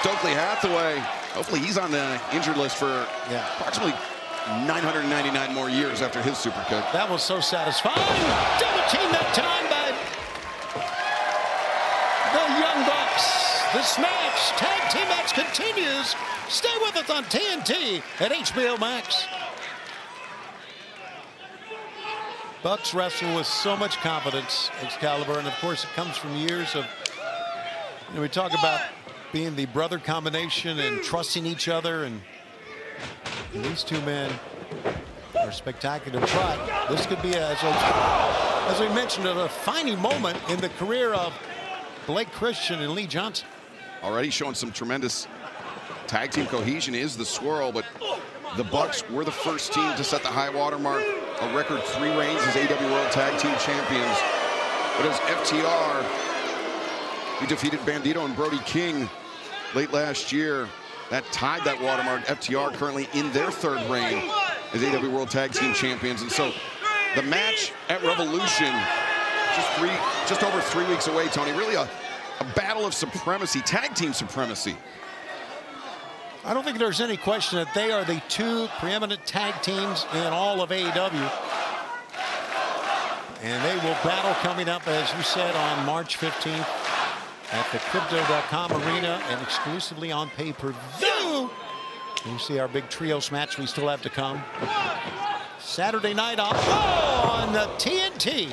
Stokely Hathaway. Hopefully he's on the injured list for approximately 999 more years after his super kick. That was so satisfying. Double team that time by the Young Bucks. This match, tag team match continues. Stay with us on TNT at HBO MAX. Bucks wrestle with so much confidence, Excalibur, and of course it comes from years of, we talk about being the brother combination and trusting each other, and these two men are spectacular. But this could be, as we mentioned, a defining moment in the career of Blake Christian and Lee Johnson. Already showing some tremendous tag team cohesion is the Swirl, but the Bucks were the first team to set the high water mark. A record 3 reigns as AEW World Tag Team Champions. But as FTR, we defeated Bandito and Brody King late last year. That tied that watermark. FTR currently in their 3rd reign as AEW World Tag Team Champions. And so the match at Revolution, just over 3 weeks away, Tony. Really a battle of supremacy, tag team supremacy. I don't think there's any question that they are the 2 preeminent tag teams in all of AEW. And they will battle coming up, as you said, on March 15th at the Crypto.com Arena and exclusively on pay-per-view. You see our big trios match we still have to come. Saturday night on the TNT.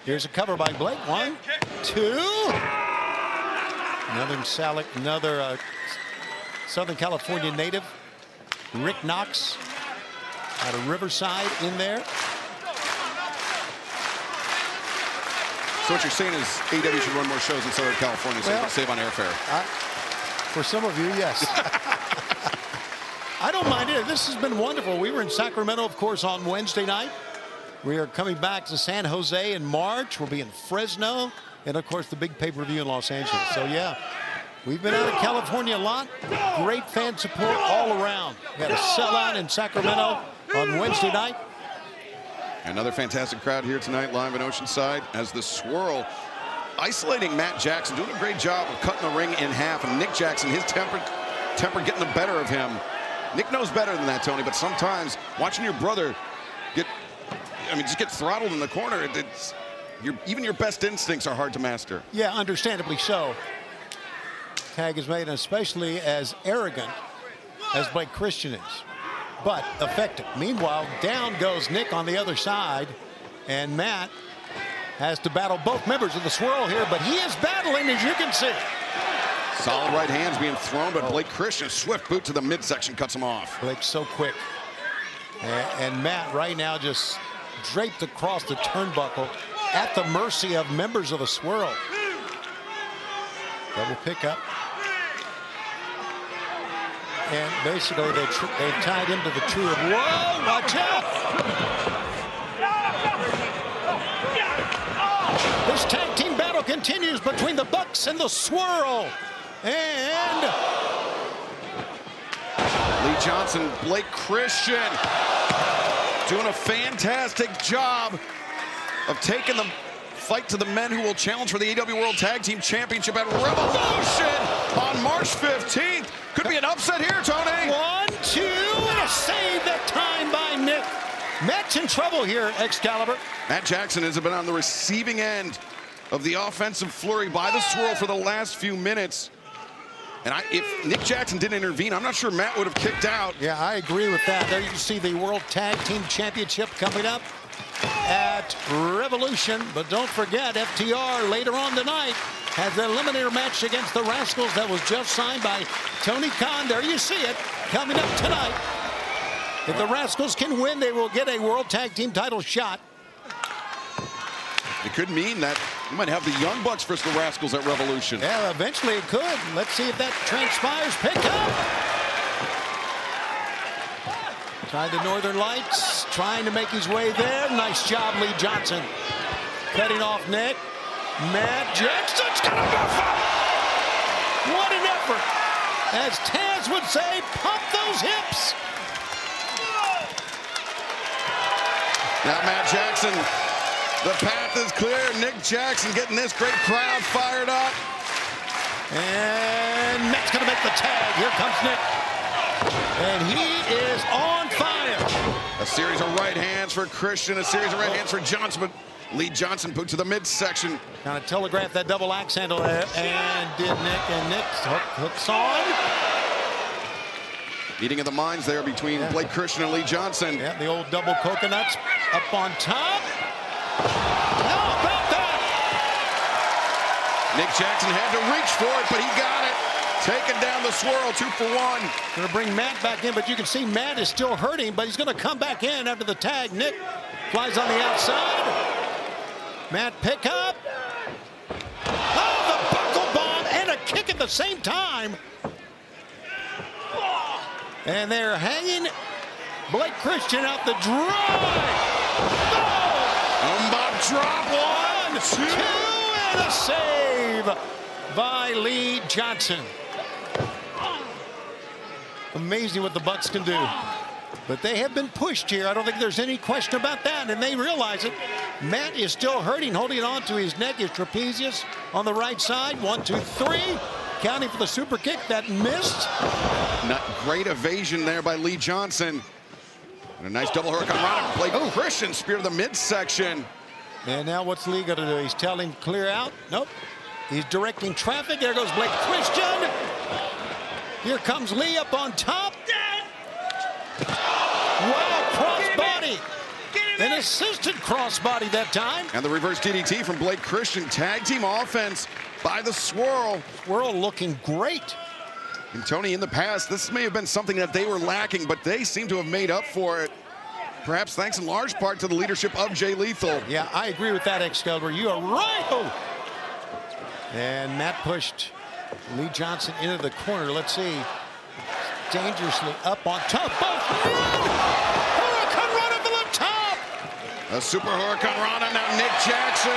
Here's a cover by Blake. 1, 2. Another Southern California native, Rick Knox, out of Riverside in there. So what you're saying is AEW should run more shows in Southern California so they can save on airfare. For some of you, yes. I don't mind it. This has been wonderful. We were in Sacramento, of course, on Wednesday night. We are coming back to San Jose in March. We'll be in Fresno. And, of course, the big pay-per-view in Los Angeles. So, yeah. We've been out of California a lot. Great fan support all around. We had a sellout in Sacramento on Wednesday night. Another fantastic crowd here tonight live in Oceanside as the Swirl isolating Matt Jackson, doing a great job of cutting the ring in half. And Nick Jackson, his temper getting the better of him. Nick knows better than that, Tony, but sometimes watching your brother just get throttled in the corner, even your best instincts are hard to master. Yeah, understandably so. Tag is made, especially as arrogant as Blake Christian is, but effective. Meanwhile, down goes Nick on the other side, and Matt has to battle both members of the Swirl here, but he is battling, as you can see. Solid right hands being thrown, but Blake Christian, swift boot to the midsection, cuts him off. Blake's so quick. And Matt right now just draped across the turnbuckle at the mercy of members of the Swirl. Double pickup. And basically they tied him to the tree of, whoa, watch out! This tag team battle continues between the Bucks and the Swirl. And Lee Johnson, Blake Christian doing a fantastic job of taking the fight to the men who will challenge for the AEW World Tag Team Championship at Revolution on March 15th. Could be an upset here, Tony. 1, 2, and a save that time by Nick. Matt's in trouble here, Excalibur. Matt Jackson has been on the receiving end of the offensive flurry by the Swirl for the last few minutes. And if Nick Jackson didn't intervene, I'm not sure Matt would have kicked out. Yeah, I agree with that. There you see the World Tag Team Championship coming up at Revolution. But don't forget, FTR later on tonight has the eliminator match against the Rascals that was just signed by Tony Khan. There you see it, coming up tonight. If the Rascals can win, they will get a World Tag Team title shot. It could mean that we might have the Young Bucks versus the Rascals at Revolution. Yeah, eventually it could. Let's see if that transpires. Pick up. Tried the Northern Lights, trying to make his way there. Nice job, Lee Johnson. Cutting off Nick. Matt Jackson's gonna buff up. What an effort. As Taz would say, pump those hips. Now Matt Jackson, the path is clear. Nick Jackson getting this great crowd fired up. And Matt's going to make the tag. Here comes Nick. And he is on fire. A series of right hands for Christian, a series of right hands for Johnson, but Lee Johnson put to the midsection. Kind of telegraphed that double axe handle there, and did Nick, and Nick hooks on. Meeting of the minds there between Blake Christian and Lee Johnson. Yeah, the old double coconuts up on top. How about that? Nick Jackson had to reach for it, but he got it. Taking down the Swirl, 2 for 1. Going to bring Matt back in, but you can see Matt is still hurting, but he's going to come back in after the tag. Nick flies on the outside. Matt pick up. Oh, the buckle bomb and a kick at the same time. And they're hanging Blake Christian out the drive. Bob drop. 1, 2, and a save by Lee Johnson. Amazing what the Bucks can do. But they have been pushed here. I don't think there's any question about that, and they realize it. Matt is still hurting, holding on to his neck, his trapezius on the right side. 1, 2, 3. Counting for the super kick that missed. Not great evasion there by Lee Johnson. And a nice double hurricane run. Blake Christian spear to the midsection. And now what's Lee going to do? He's telling him clear out. Nope. He's directing traffic. There goes Blake Christian. Here comes Lee up on top. Wow, crossbody. An assisted crossbody that time. And the reverse DDT from Blake Christian. Tag team offense by the Swirl. Swirl looking great. And Tony, in the past, this may have been something that they were lacking, but they seem to have made up for it. Perhaps thanks in large part to the leadership of Jay Lethal. Yeah, I agree with that, Excalibur. You are right. Oh. And Matt pushed Lee Johnson into the corner. Let's see. Dangerously up on top. Both Hurricane Rana from the top. A super Hurricane Rana. Now Nick Jackson.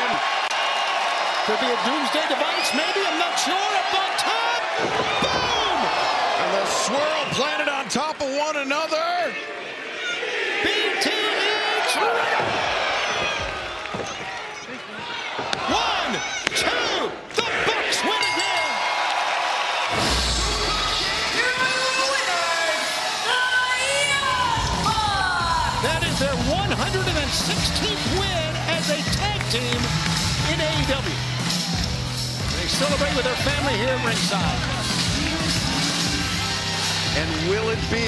Could be a doomsday device, maybe. I'm not sure. Up on top. Boom! And the Swirl planted on top of one another. BTH. 1, 2. The Bucks win again. That is their 116th win as a tag team in AEW. They celebrate with their family here at ringside. And will it be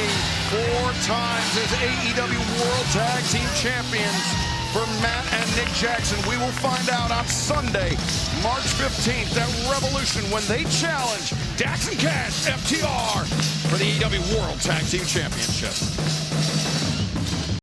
4 times as AEW World Tag Team Champions for Matt and Nick Jackson? We will find out on Sunday, March 15th at Revolution when they challenge Dax and Cash FTR for the AEW World Tag Team Championship.